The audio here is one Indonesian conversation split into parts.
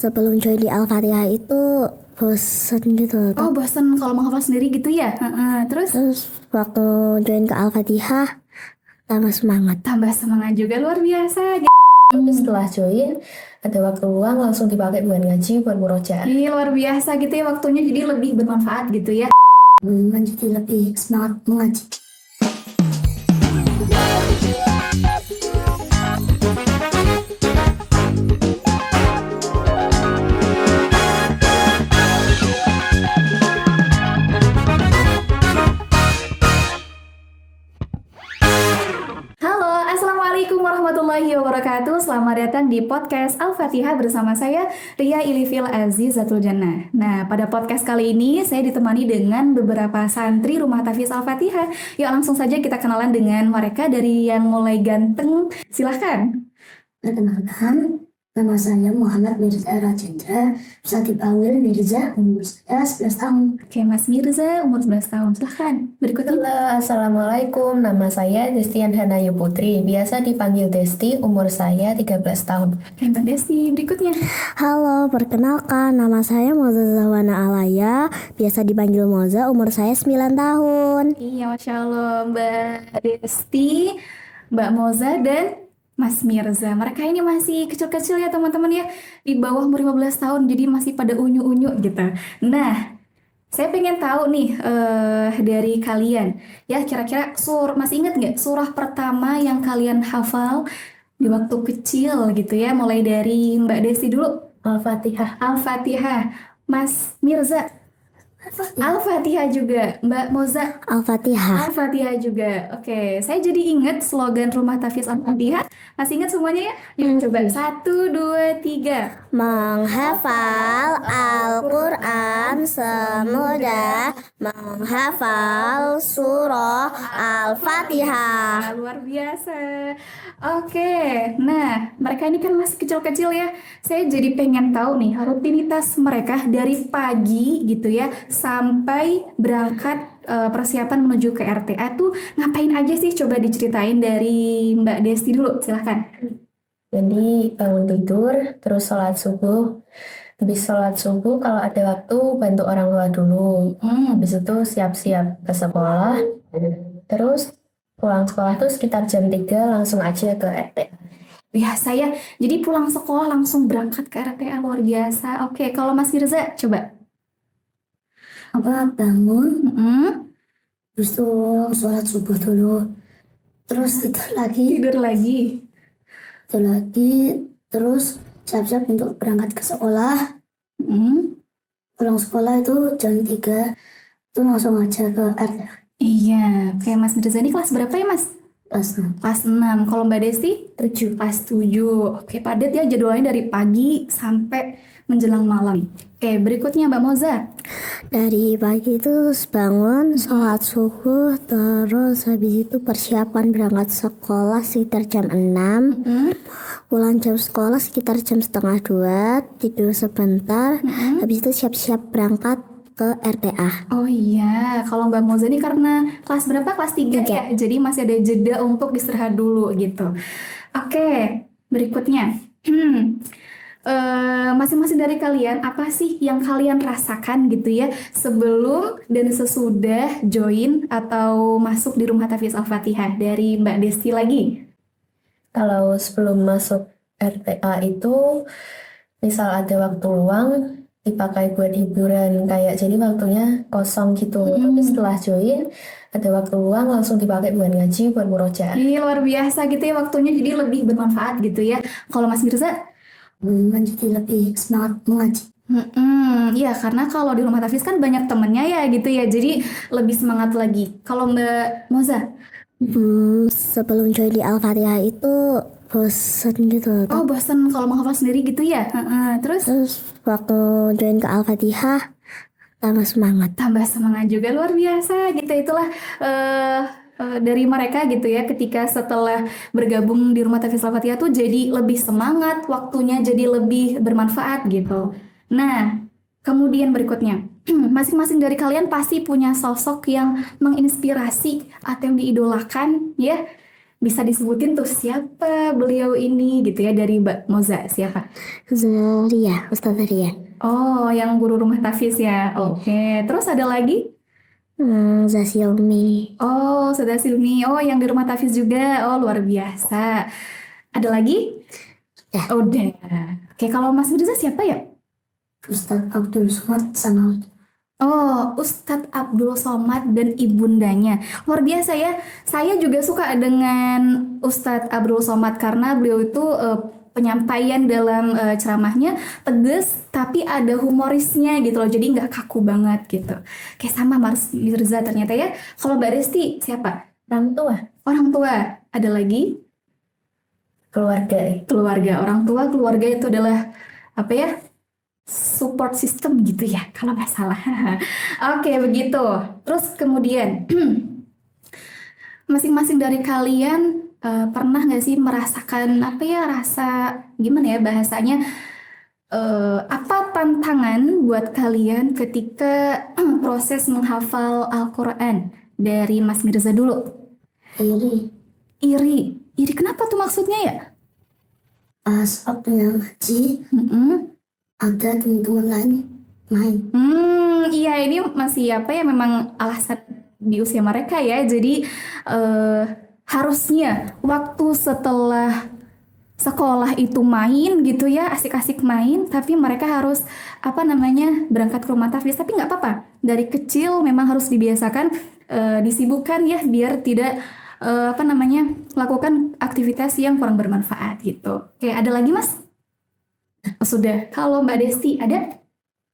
sebelum join di Al-Fatihah itu bosen gitu. Oh, bosen kalau menghafal sendiri gitu ya? Terus Terus waktu join ke Al-Fatihah tambah semangat. tambah semangat juga, luar biasa. Tapi setelah join, ada waktu luang langsung dipakai buat ngaji, buat murojaah. Ini luar biasa gitu ya, waktunya jadi lebih bermanfaat gitu ya. Menjadi lebih semangat mengaji. Halo, Assalamualaikum warahmatullahi wabarakatuh. Selamat datang di podcast Al-Fatihah bersama saya, Ria Ilifil Azizatul Jannah. Nah, pada podcast kali ini saya ditemani dengan beberapa santri Rumah Tahfiz Al-Fatihah. Yuk langsung saja kita kenalan dengan mereka dari yang mulai ganteng. Silahkan. Perkenalkan, nama saya Muhammad Mirza Rajendra, bisa dipanggil Mirza, umur saya 11 tahun. Oke, Mas Mirza, umur 11 tahun. Silahkan. Berikutnya. Halo, Assalamualaikum. Nama saya Destian Hanayu Putri. Biasa dipanggil Desti, umur saya 13 tahun. Oke, Mbak Desti. Berikutnya. Halo, perkenalkan, nama saya Moza Zawana Alaya, biasa dipanggil Moza, umur saya 9 tahun. Iya, Masya Allah, Mbak Desti, Mbak Moza, dan Mas Mirza. Mereka ini masih kecil-kecil ya teman-teman ya, di bawah umur 15 tahun, jadi masih pada unyu-unyu gitu. Nah, saya pengen tahu nih dari kalian, ya kira-kira masih ingat nggak surah pertama yang kalian hafal di waktu kecil gitu ya, mulai dari Mbak Desti dulu. Al-Fatihah. Al-Fatihah. Mas Mirza, Al-Fatihah juga. Mbak Moza, Al-Fatihah. Al-Fatihah juga. Oke, saya jadi ingat slogan Rumah Tahfiz Al-Fatihah. Masih ingat semuanya ya? Yuk coba. 1, 2, 3. Menghafal Al-Quran semudah menghafal surah Al-Fatihah. Luar biasa. Oke, nah mereka ini kan masih kecil-kecil ya. Saya jadi pengen tahu nih rutinitas mereka dari pagi gitu ya sampai berangkat persiapan menuju ke RTA tuh ngapain aja sih? Coba diceritain dari Mbak Desti dulu, silahkan. Jadi bangun tidur, terus sholat subuh. Habis sholat subuh, kalau ada waktu bantu orang tua dulu. Habis itu siap-siap ke sekolah. Terus pulang sekolah tuh sekitar jam 3 langsung aja ke RTA. Biasa ya, jadi pulang sekolah langsung berangkat ke RTA, luar biasa. Oke, kalau Mas Mirza, coba. Bangun, Mm-mm. terus tuh sholat subuh dulu, terus tidur lagi, terus siap-siap untuk berangkat ke sekolah. Mm-mm. Pulang sekolah itu jam 3, itu langsung aja ke RTA. Iya, kayak Mas Mirza ini kelas berapa ya Mas? Kelas 6. Kelas 6. Kalau Mbak Desti? 7. Kelas 7. Oke, padat ya jadwalnya dari pagi sampai menjelang malam. Oke, berikutnya Mbak Moza. Dari pagi itu bangun, sholat subuh, terus habis itu persiapan berangkat sekolah sekitar jam 6. Pulang jam sekolah sekitar jam setengah 2, tidur sebentar, habis itu siap-siap berangkat ke RTA. Oh iya, kalau Mbak Moza ini karena kelas berapa? Kelas 3 ya? Jadi masih ada jeda untuk istirahat dulu gitu. Oke, berikutnya. Masing-masing dari kalian, apa sih yang kalian rasakan gitu ya sebelum dan sesudah join atau masuk di Rumah Tahfiz Al-Fatihah? Dari Mbak Desti lagi. Kalau sebelum masuk RTA itu, misal ada waktu luang, dipakai buat hiburan, kayak jadi waktunya kosong gitu. Tapi setelah join, ada waktu luang langsung dipakai buat ngaji, buat murojaah. Ini luar biasa gitu ya, waktunya jadi lebih bermanfaat gitu ya. Kalau Mas Mirza? Menjadi lebih semangat mengaji. Iya, karena kalau di Rumah Tahfiz kan banyak temennya ya gitu ya, jadi lebih semangat lagi. Kalau Mbak Moza? Sebelum join di Al-Fatihah itu bosen gitu. Oh, bosan kalau menghafal sendiri gitu ya? Terus Waktu join ke Al-Fatihah tambah semangat. tambah semangat juga, luar biasa gitu. Itulah dari mereka gitu ya, ketika setelah bergabung di Rumah Tahfiz Al-Fatihah tuh jadi lebih semangat, waktunya jadi lebih bermanfaat gitu. Nah, kemudian berikutnya, masing-masing dari kalian pasti punya sosok yang menginspirasi atau yang diidolakan ya. bisa disebutin tuh siapa beliau ini gitu ya dari Mbak Moza, siapa? Zaria, Ustaz Zaria. Oh, yang guru rumah tahfiz ya. Oke, terus ada lagi? Zasiomi. Oh, Saudara Silmi. Oh, yang di rumah tahfiz juga. Oh, luar biasa. Ada lagi? Ya. Udah. Oke, kalau Mas Mirza siapa ya? Ustaz Abdul Somad sama Oh, Ustadz Abdul Somad dan ibundanya. Luar biasa ya. Saya juga suka dengan Ustadz Abdul Somad karena beliau itu penyampaian dalam ceramahnya tegas tapi ada humorisnya gitu loh. Jadi nggak kaku banget gitu. Kayak sama Mas Mirza ternyata ya. Kalau Mbak Resti siapa? Orang tua, Orang tua. Ada lagi? keluarga. Keluarga. Orang tua, keluarga itu adalah apa ya? Support system gitu ya kalau nggak salah. Oke, begitu. Terus kemudian masing-masing dari kalian pernah nggak sih merasakan apa ya, rasa gimana ya bahasanya, apa tantangan buat kalian ketika proses menghafal Al-Quran dari Mas Mirza dulu? Iri. Iri kenapa tuh maksudnya ya? Pas waktunya ngaji Mm-mm. ada teman-teman lain main. Iya ini masih apa ya, memang alasan di usia mereka ya. Jadi harusnya waktu setelah sekolah itu main gitu ya, asik-asik main, tapi mereka harus apa namanya berangkat ke rumah tahfiz. Tapi nggak apa-apa, dari kecil memang harus dibiasakan, disibukkan ya biar tidak apa namanya lakukan aktivitas yang kurang bermanfaat gitu. Oke, ada lagi Mas? Oh, sudah. Kalau Mbak Desti ada?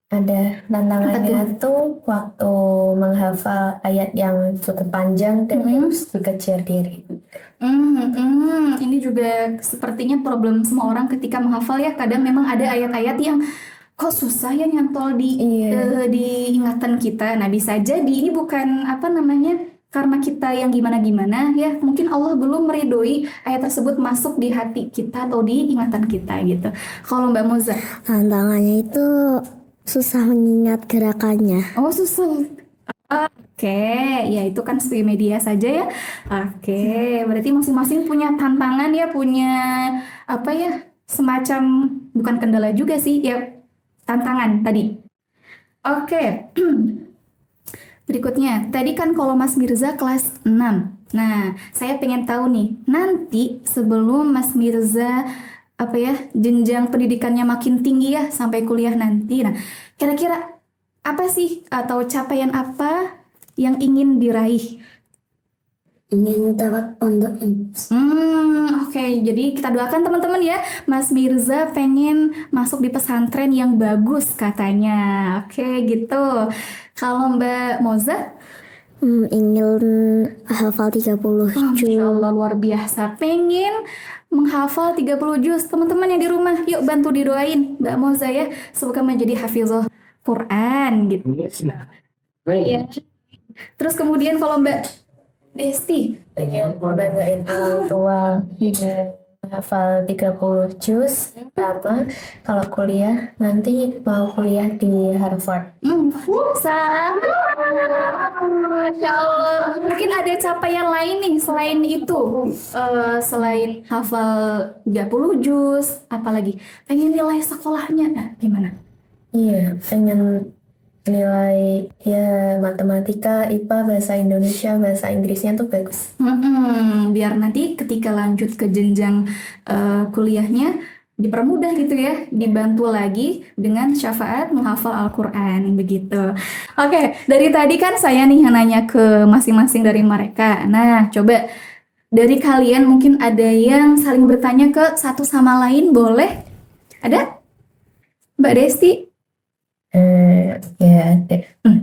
Ada tantangannya tuh waktu menghafal ayat yang cukup panjang dan harus dikejar diri. Ini juga sepertinya problem semua orang ketika menghafal ya. Kadang memang ada ayat-ayat yang kok susah ya nyantol di Iya. di ingatan kita. Nah, bisa jadi ini bukan apa namanya karena kita yang gimana-gimana ya. Mungkin Allah belum meridhoi ayat tersebut masuk di hati kita atau di ingatan kita gitu. Kalau Mbak Moza, Tantangannya itu susah mengingat gerakannya. oh susah. Oke, ya itu kan sebagai media saja ya. Oke, berarti masing-masing punya tantangan ya, punya apa ya, semacam bukan kendala juga sih, ya tantangan tadi. Oke, berikutnya, tadi kan kalau Mas Mirza kelas 6. Nah, saya pengen tahu nih, nanti sebelum Mas Mirza apa ya, jenjang pendidikannya makin tinggi ya sampai kuliah nanti. Nah, kira-kira apa sih atau capaian apa yang ingin diraih? Ingin dapat pondok yang Oke, jadi kita doakan teman-teman ya, Mas Mirza pengen masuk di pesantren yang bagus katanya. Oke, gitu. Kalau Mbak Moza, ingin hafal 30 Masya juz. Allah luar biasa, pengen menghafal 30 juz. Teman-teman yang di rumah, yuk bantu didoain Mbak Moza ya, semoga menjadi hafizah Quran gitu. Iya. Terus kemudian kalau Mbak Desti, Pengen banggain orang tua hafal 30 juz, sama kalau kuliah nanti mau kuliah di Harvard. Masya Allah. Mungkin ada capaian lain nih selain itu. Selain hafal 30 juz, apalagi pengen nilai sekolahnya. Nah, gimana? Iya, pengen nilai ya matematika, IPA, bahasa Indonesia, bahasa Inggrisnya tuh bagus. Biar nanti ketika lanjut ke jenjang kuliahnya dipermudah gitu ya, dibantu lagi dengan syafaat menghafal Al-Quran begitu. Oke, dari tadi kan saya nih yang nanya ke masing-masing dari mereka. Nah, coba dari kalian mungkin ada yang saling bertanya ke satu sama lain, boleh? Ada? Mbak Desti? Ya ada.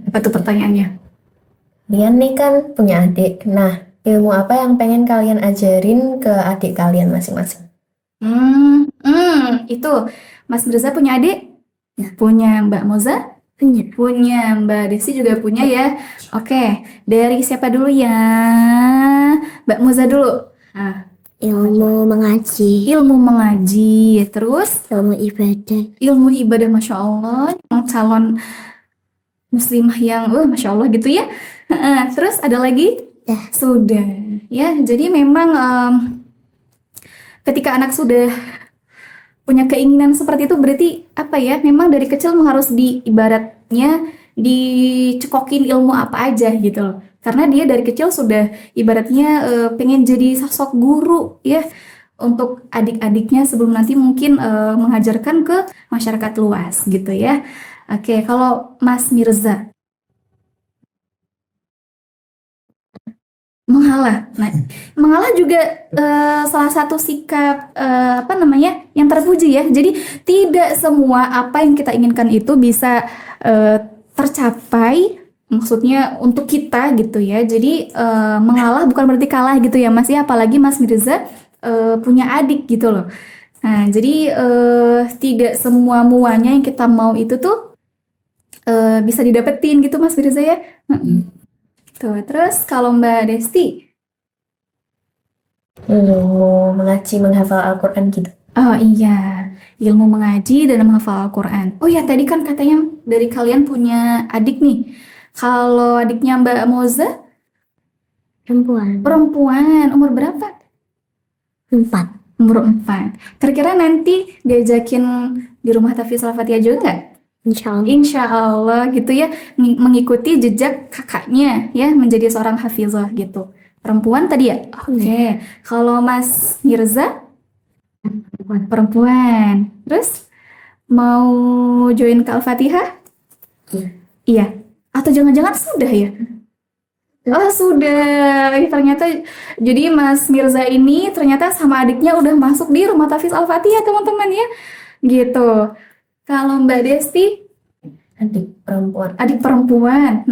Apa tuh pertanyaannya? Kalian nih kan punya adik. Nah, ilmu apa yang pengen kalian ajarin ke adik kalian masing-masing? Itu Mas Mirza punya adik? Punya Mbak Moza? Punya Mbak Desi juga punya ya. Oke, dari siapa dulu ya? Mbak Moza dulu. Nah, Ilmu mengaji, ilmu mengaji, terus ilmu ibadah, ilmu ibadah, Masya Allah, calon muslimah yang, Masya Allah gitu ya. Terus ada lagi? Sudah. Ya, jadi memang ketika anak sudah punya keinginan seperti itu berarti apa ya? Memang dari kecil harus ibaratnya dicekokin ilmu apa aja gitu loh. Karena dia dari kecil sudah ibaratnya pengen jadi sosok guru ya untuk adik-adiknya sebelum nanti mungkin mengajarkan ke masyarakat luas gitu ya. Oke, kalau Mas Mirza mengalah. Nah, mengalah juga salah satu sikap apa namanya yang terpuji ya. Jadi tidak semua apa yang kita inginkan itu bisa tercapai. Maksudnya untuk kita gitu ya. Jadi mengalah bukan berarti kalah gitu ya Mas ya. Apalagi Mas Mirza punya adik gitu loh. Nah, jadi tidak semua muanya yang kita mau itu tuh bisa didapetin gitu Mas Mirza ya. Tuh, terus kalau Mbak Desti, Ilmu mengaji, menghafal Al-Quran gitu. oh iya, ilmu mengaji dan menghafal Al-Quran. Oh ya, tadi kan katanya dari kalian punya adik nih. Kalau adiknya Mbak Moza, Perempuan. perempuan, umur berapa? 4. Umur 4. Kira-kira nanti diajakin di rumah Tahfiz Al-Fatihah juga nggak? Insya Allah. Insya Allah gitu ya, mengikuti jejak kakaknya ya, menjadi seorang hafizah gitu. Perempuan tadi ya? Oke. Kalau Mas Mirza, perempuan. Terus mau join ke Al-Fatihah? Iya. Iya. Atau jangan-jangan sudah ya? Oh sudah. Ternyata jadi Mas Mirza ini ternyata sama adiknya udah masuk di rumah Tahfiz Al-Fatihah teman-teman ya. Gitu. Kalau Mbak Desti, Adik perempuan. adik perempuan.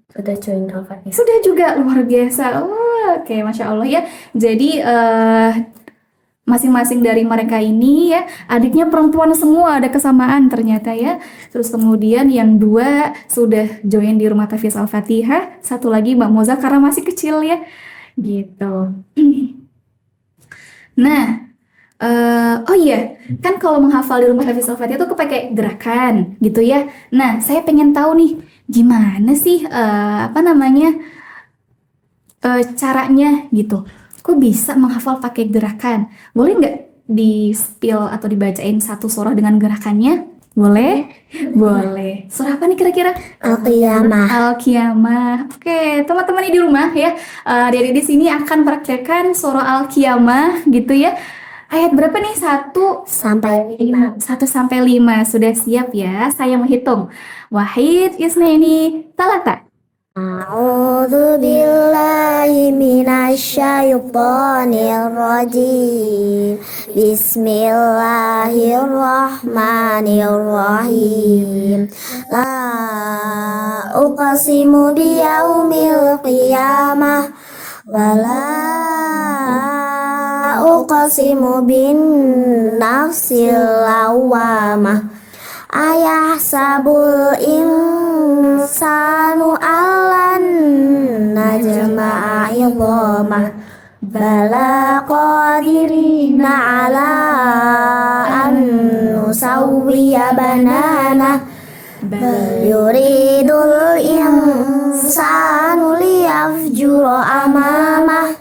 Sudah join Al-Fatihah. Sudah juga luar biasa. Oh, oke, Masya Allah ya. Jadi masing-masing dari mereka ini ya, adiknya perempuan semua, ada kesamaan ternyata ya. Terus kemudian yang 2 sudah join di rumah Tahfiz Al-Fatihah, satu lagi Mbak Moza karena masih kecil ya. Gitu. Nah, oh iya, kan kalau menghafal di rumah Hafiz Al-Fatihah itu kepakai gerakan gitu ya. Nah, saya pengen tahu nih, gimana sih apa namanya caranya gitu. Kok bisa menghafal pakai gerakan? Boleh nggak di-spill atau dibacain satu surah dengan gerakannya? Boleh? Boleh. Surah apa nih kira-kira? Al-Qiyamah. Al-Qiyamah. Oke, teman-teman di rumah ya, adik-adik di sini akan praktekkan surah Al-Qiyamah gitu ya. Ayat berapa nih? 1 Sampai 5. 1 sampai 5. Sudah siap ya? Saya menghitung. Wahid, isnaini, talata. A'udzu billahi minasyaitonir rajim. Bismillahirrahmanirrahim. La uqsimu biyaumil qiyamah wa la uqsimu bin nafsil lawamah. Ayahsabul insanu allan najma'a idhamah. Bala qadirina ala an nusawwiya banana. Bal yuridul insanu liyafjura amamah.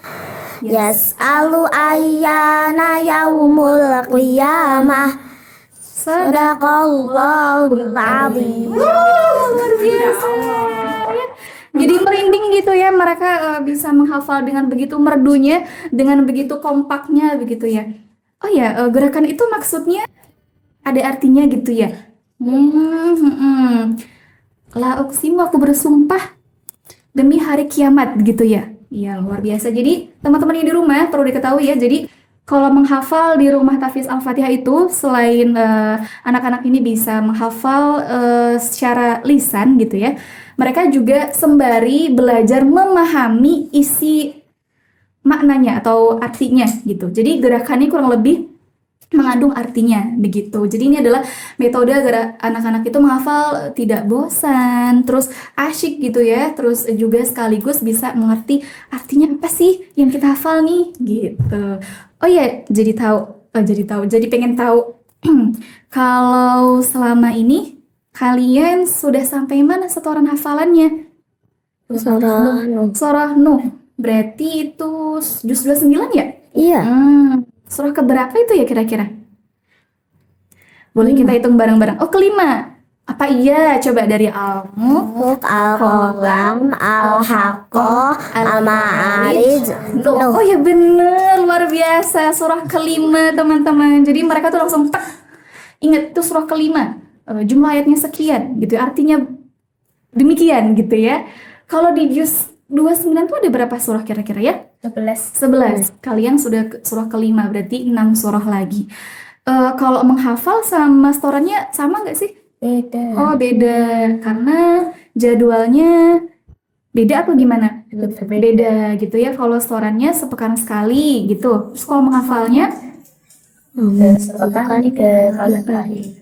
Yas'alu ayyana yaumul qiyamah. Sadaqallahul azim. Luar biasa. Ya. Jadi merinding gitu ya, mereka bisa menghafal dengan begitu merdunya, dengan begitu kompaknya begitu ya. Oh ya, gerakan itu maksudnya ada artinya gitu ya. La uqsimu, aku bersumpah demi hari kiamat gitu ya. Iya, luar biasa. Jadi teman-teman yang di rumah perlu diketahui ya. Jadi kalau menghafal di rumah Tahfiz Al-Fatihah itu selain anak-anak ini bisa menghafal secara lisan gitu ya, mereka juga sembari belajar memahami isi maknanya atau artinya gitu. Jadi gerakannya kurang lebih mengandung artinya begitu. Jadi ini adalah metode agar anak-anak itu menghafal tidak bosan, terus asyik gitu ya, terus juga sekaligus bisa mengerti artinya apa sih yang kita hafal nih gitu. Oh iya, jadi pengen tahu kalau selama ini kalian sudah sampai mana setoran hafalannya? Surah Nuh. Surah Nuh. Berarti itu juz 29 ya? Iya. Surah keberapa itu ya kira-kira? Boleh kita hitung bareng-bareng. Oh, kelima. Apa iya? Coba dari Al-Mulk, Al-Qalam, Al-Haqqah, Al-Ma'arij, Nuh. Oh ya bener, luar biasa. Surah kelima teman-teman. Jadi mereka tuh langsung tek. Ingat itu surah kelima. Jumlah ayatnya sekian gitu. Artinya demikian gitu ya. Kalau di juz 29 tuh ada berapa surah kira-kira ya? 11. Kalian sudah ke surah kelima, berarti 6 surah lagi. Kalau menghafal sama setorannya sama nggak sih? Beda. Oh beda, karena jadwalnya beda apa gimana? Beda gitu ya. Kalau setorannya sepekan sekali gitu. Terus kalau menghafalnya? Sepekan 3 kali.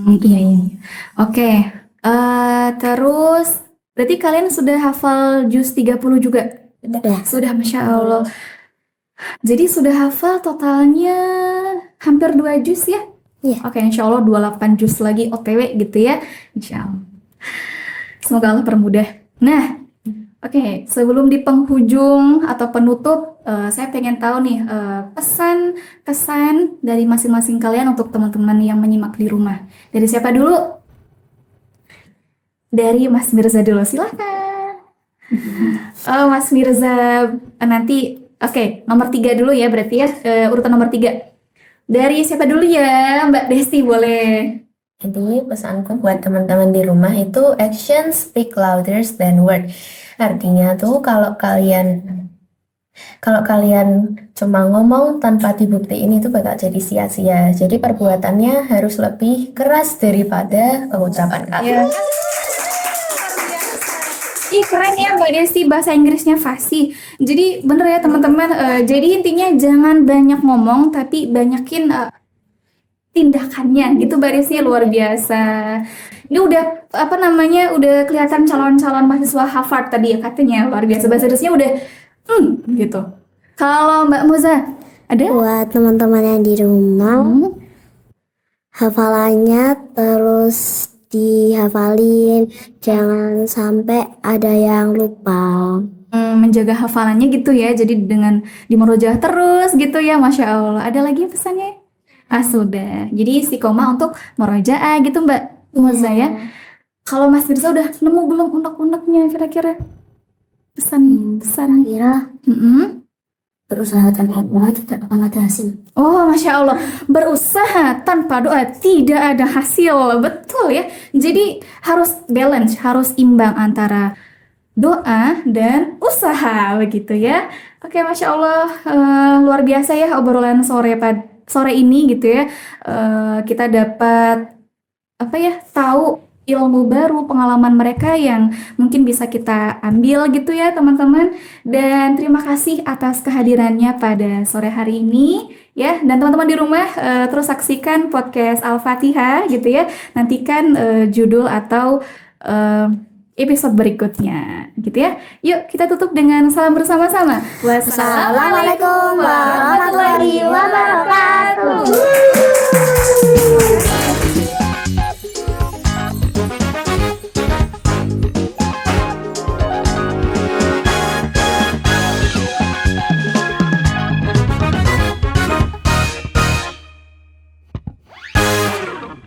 Iya. Oke. Terus berarti kalian sudah hafal juz 30 juga? Sudah, Masya Allah. Jadi sudah hafal totalnya hampir 2 juz ya? Iya. Oke, Insya Allah 28 juz lagi OTW gitu ya. Insya Allah. Semoga Allah permudah. Nah, oke, sebelum di penghujung atau penutup, saya pengen tahu nih pesan-kesan dari masing-masing kalian untuk teman-teman yang menyimak di rumah. Dari siapa dulu? Dari Mas Mirza dulu, silahkan. Oh, Mas Mirza nanti, oke, nomor 3 dulu ya berarti ya, urutan nomor 3. Dari siapa dulu ya, Mbak Desti boleh. Jadi pesanku buat teman-teman di rumah itu action speak louder than word. Artinya tuh kalau kalian cuma ngomong tanpa dibuktiin itu bakal jadi sia-sia. Jadi perbuatannya harus lebih keras daripada ucapan kalian. Ih keren ya Mbak Desti, bahasa Inggrisnya fasih. Jadi bener ya teman-teman, jadi intinya jangan banyak ngomong tapi banyakin tindakannya gitu Mbak Desti, luar biasa. Ini udah udah kelihatan calon-calon mahasiswa Harvard tadi ya katanya, luar biasa, bahasa Inggrisnya udah gitu. Kalau Mbak Moza ada? Buat teman-teman yang di rumah, hafalannya terus dihafalin, jangan sampai ada yang lupa. Menjaga hafalannya gitu ya, jadi dengan dimurojaah terus gitu ya, Masya Allah. Ada lagi pesannya? Sudah. Jadi istiqomah untuk murojaah gitu Mbak Moza ya. Kalau Mas Mirza udah nemu belum unek-uneknya kira-kira? Pesan. Kira berusaha tanpa doa tidak akan ada hasil. Oh, Masya Allah. Berusaha tanpa doa tidak ada hasil. Betul ya. Jadi harus balance, harus imbang antara doa dan usaha begitu ya. Oke, Masya Allah, luar biasa ya obrolan sore ini gitu ya. Kita dapat tahu ilmu baru, pengalaman mereka yang mungkin bisa kita ambil gitu ya teman-teman. Dan terima kasih atas kehadirannya pada sore hari ini ya. Dan teman-teman di rumah terus saksikan podcast Al-Fatihah gitu ya. Nantikan judul atau episode berikutnya gitu ya. Yuk kita tutup dengan salam bersama-sama. Wassalamualaikum warahmatullahi wabarakatuh.